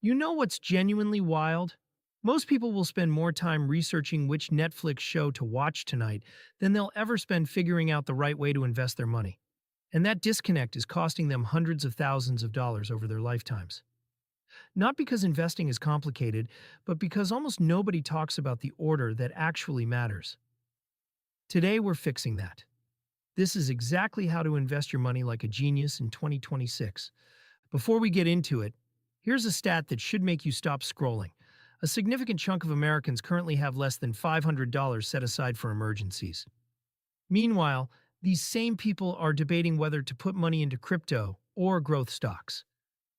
You know what's genuinely wild? Most people will spend more time researching which Netflix show to watch tonight than they'll ever spend figuring out the right way to invest their money. And that disconnect is costing them hundreds of thousands of dollars over their lifetimes. Not because investing is complicated, but because almost nobody talks about the order that actually matters. Today, we're fixing that. This is exactly how to invest your money like a genius in 2026. Before we get into it, here's a stat that should make you stop scrolling. A significant chunk of Americans currently have less than $500 set aside for emergencies. Meanwhile, these same people are debating whether to put money into crypto or growth stocks.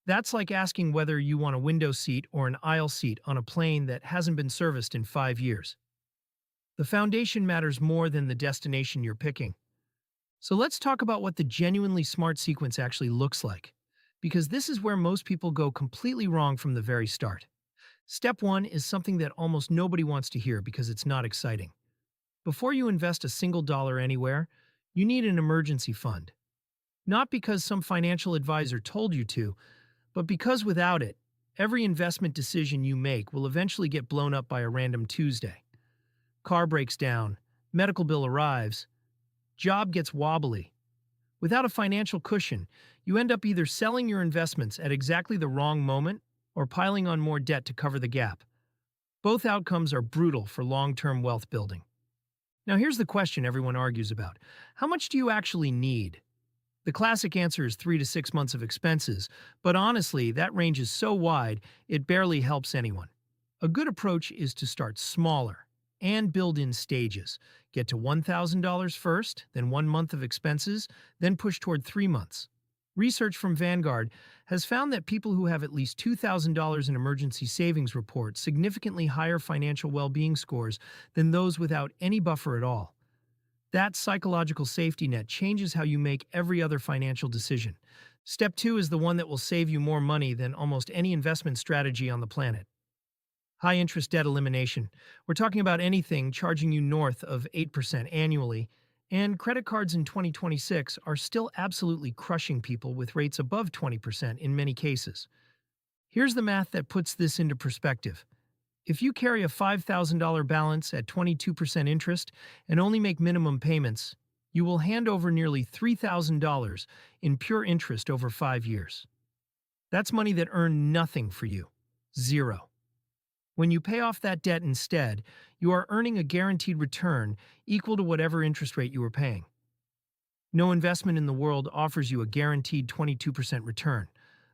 That's like asking whether you want a window seat or an aisle seat on a plane that hasn't been serviced in 5 years. The foundation matters more than the destination you're picking. So let's talk about what the genuinely smart sequence actually looks like, because this is where most people go completely wrong from the very start. Step 1 is something that almost nobody wants to hear because it's not exciting. Before you invest a single dollar anywhere, you need an emergency fund. Not because some financial advisor told you to, but because without it, every investment decision you make will eventually get blown up by a random Tuesday. Car breaks down, medical bill arrives, job gets wobbly. Without a financial cushion, you end up either selling your investments at exactly the wrong moment or piling on more debt to cover the gap. Both outcomes are brutal for long-term wealth building. Now here's the question everyone argues about. How much do you actually need? The classic answer is 3 to 6 months of expenses, but honestly, that range is so wide, it barely helps anyone. A good approach is to start smaller and build in stages. Get to $1,000 first, then 1 month of expenses, then push toward 3 months. Research from Vanguard has found that people who have at least $2,000 in emergency savings report significantly higher financial well-being scores than those without any buffer at all. That psychological safety net changes how you make every other financial decision. Step 2 is the one that will save you more money than almost any investment strategy on the planet. High-interest debt elimination. We're talking about anything charging you north of 8% annually, and credit cards in 2026 are still absolutely crushing people with rates above 20% in many cases. Here's the math that puts this into perspective. If you carry a $5,000 balance at 22% interest and only make minimum payments, you will hand over nearly $3,000 in pure interest over 5 years. That's money that earned nothing for you. Zero. When you pay off that debt instead, you are earning a guaranteed return equal to whatever interest rate you were paying. No investment in the world offers you a guaranteed 22% return.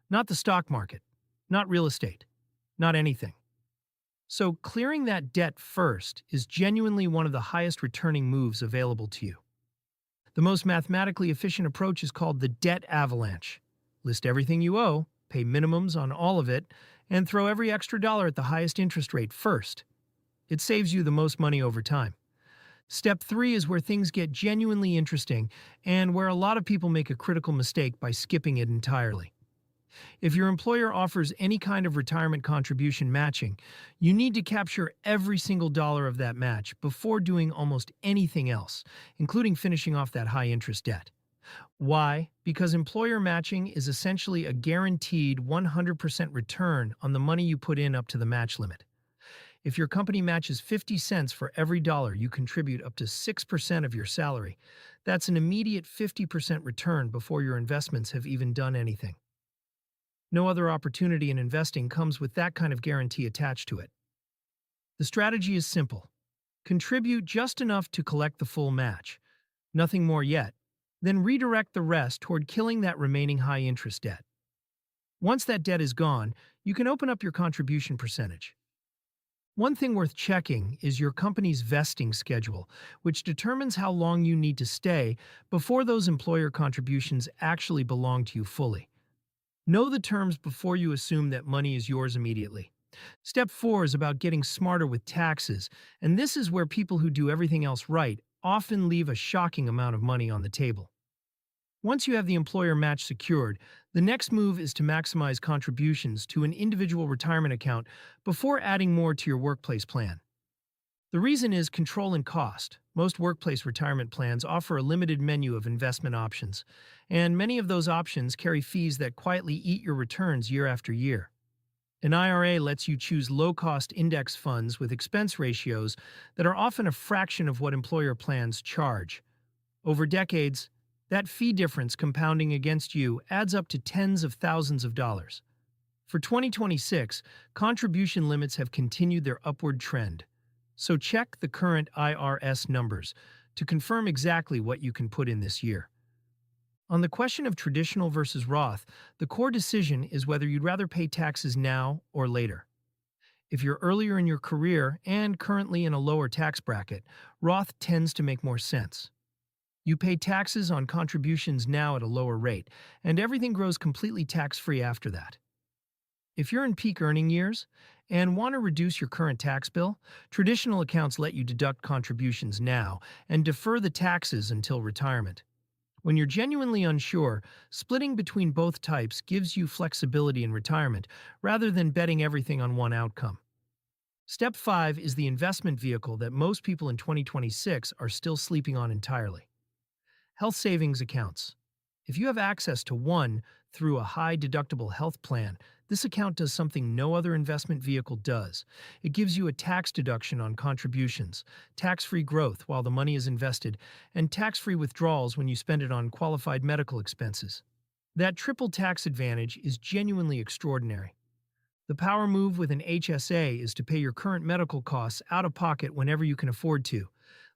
Not the stock market, not real estate, not anything. So clearing that debt first is genuinely one of the highest returning moves available to you. The most mathematically efficient approach is called the debt avalanche. List everything you owe, pay minimums on all of it, and throw every extra dollar at the highest interest rate first. It saves you the most money over time. Step 3 is where things get genuinely interesting and where a lot of people make a critical mistake by skipping it entirely. If your employer offers any kind of retirement contribution matching, you need to capture every single dollar of that match before doing almost anything else, including finishing off that high-interest debt. Why? Because employer matching is essentially a guaranteed 100% return on the money you put in up to the match limit. If your company matches 50 cents for every dollar you contribute up to 6% of your salary, that's an immediate 50% return before your investments have even done anything. No other opportunity in investing comes with that kind of guarantee attached to it. The strategy is simple. Contribute just enough to collect the full match. Nothing more yet. Then redirect the rest toward killing that remaining high-interest debt. Once that debt is gone, you can open up your contribution percentage. One thing worth checking is your company's vesting schedule, which determines how long you need to stay before those employer contributions actually belong to you fully. Know the terms before you assume that money is yours immediately. Step 4 is about getting smarter with taxes, and this is where people who do everything else right often leave a shocking amount of money on the table. Once you have the employer match secured, the next move is to maximize contributions to an individual retirement account before adding more to your workplace plan. The reason is control and cost. Most workplace retirement plans offer a limited menu of investment options, and many of those options carry fees that quietly eat your returns year after year. An IRA lets you choose low-cost index funds with expense ratios that are often a fraction of what employer plans charge. Over decades, that fee difference compounding against you adds up to tens of thousands of dollars. For 2026, contribution limits have continued their upward trend. So check the current IRS numbers to confirm exactly what you can put in this year. On the question of traditional versus Roth, the core decision is whether you'd rather pay taxes now or later. If you're earlier in your career and currently in a lower tax bracket, Roth tends to make more sense. You pay taxes on contributions now at a lower rate, and everything grows completely tax-free after that. If you're in peak earning years and want to reduce your current tax bill, traditional accounts let you deduct contributions now and defer the taxes until retirement. When you're genuinely unsure, splitting between both types gives you flexibility in retirement rather than betting everything on one outcome. Step 5 is the investment vehicle that most people in 2026 are still sleeping on entirely. Health savings accounts. If you have access to one through a high-deductible health plan, this account does something no other investment vehicle does. It gives you a tax deduction on contributions, tax-free growth while the money is invested, and tax-free withdrawals when you spend it on qualified medical expenses. That triple tax advantage is genuinely extraordinary. The power move with an HSA is to pay your current medical costs out of pocket whenever you can afford to.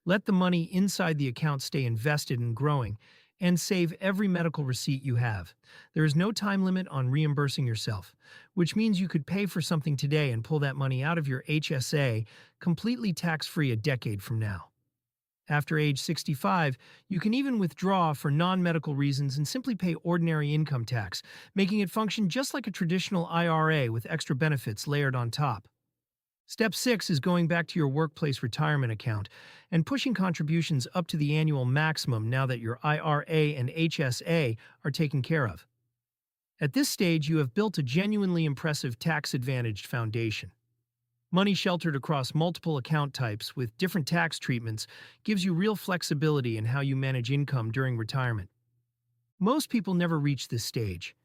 Let the money inside the account stay invested and growing, and save every medical receipt you have. There is no time limit on reimbursing yourself, which means you could pay for something today and pull that money out of your HSA completely tax-free a decade from now. After age 65, you can even withdraw for non-medical reasons and simply pay ordinary income tax, making it function just like a traditional IRA with extra benefits layered on top. Step 6 is going back to your workplace retirement account and pushing contributions up to the annual maximum now that your IRA and HSA are taken care of. At this stage, you have built a genuinely impressive tax-advantaged foundation. Money sheltered across multiple account types with different tax treatments gives you real flexibility in how you manage income during retirement. Most people never reach this stage.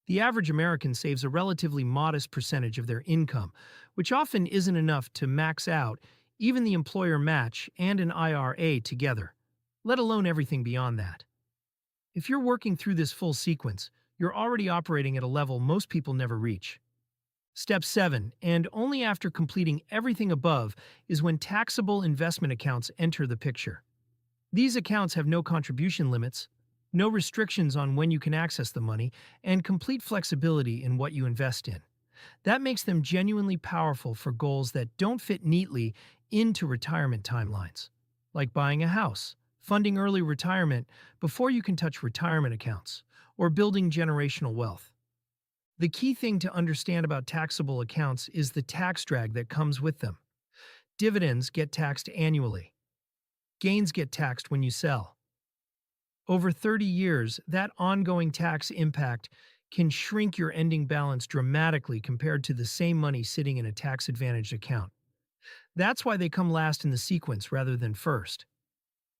The average American saves a relatively modest percentage of their income, which often isn't enough to max out even the employer match and an IRA together, let alone everything beyond that. If you're working through this full sequence, you're already operating at a level most people never reach. Step 7, and only after completing everything above, is when taxable investment accounts enter the picture. These accounts have no contribution limits, no restrictions on when you can access the money, and complete flexibility in what you invest in. That makes them genuinely powerful for goals that don't fit neatly into retirement timelines, like buying a house, funding early retirement before you can touch retirement accounts, or building generational wealth. The key thing to understand about taxable accounts is the tax drag that comes with them. Dividends get taxed annually. Gains get taxed when you sell. Over 30 years, that ongoing tax impact can shrink your ending balance dramatically compared to the same money sitting in a tax-advantaged account. That's why they come last in the sequence rather than first.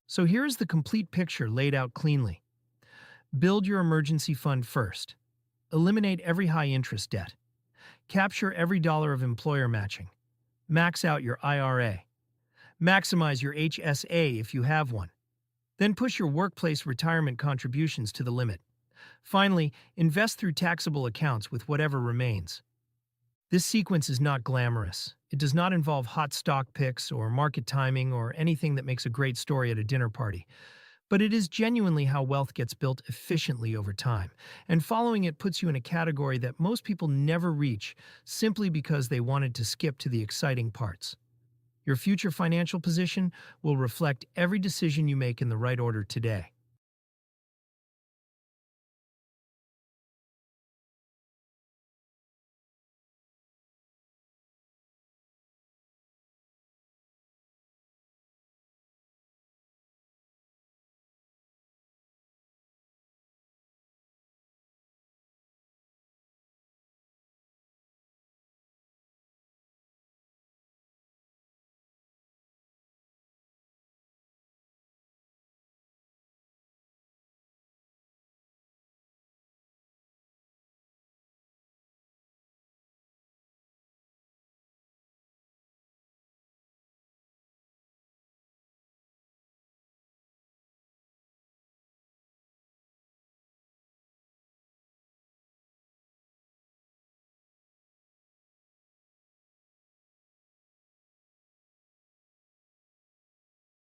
So here's the complete picture laid out cleanly. Build your emergency fund first. Eliminate every high-interest debt. Capture every dollar of employer matching. Max out your IRA. Maximize your HSA if you have one. Then push your workplace retirement contributions to the limit. Finally, invest through taxable accounts with whatever remains. This sequence is not glamorous. It does not involve hot stock picks or market timing or anything that makes a great story at a dinner party. But it is genuinely how wealth gets built efficiently over time, and following it puts you in a category that most people never reach simply because they wanted to skip to the exciting parts. Your future financial position will reflect every decision you make in the right order today.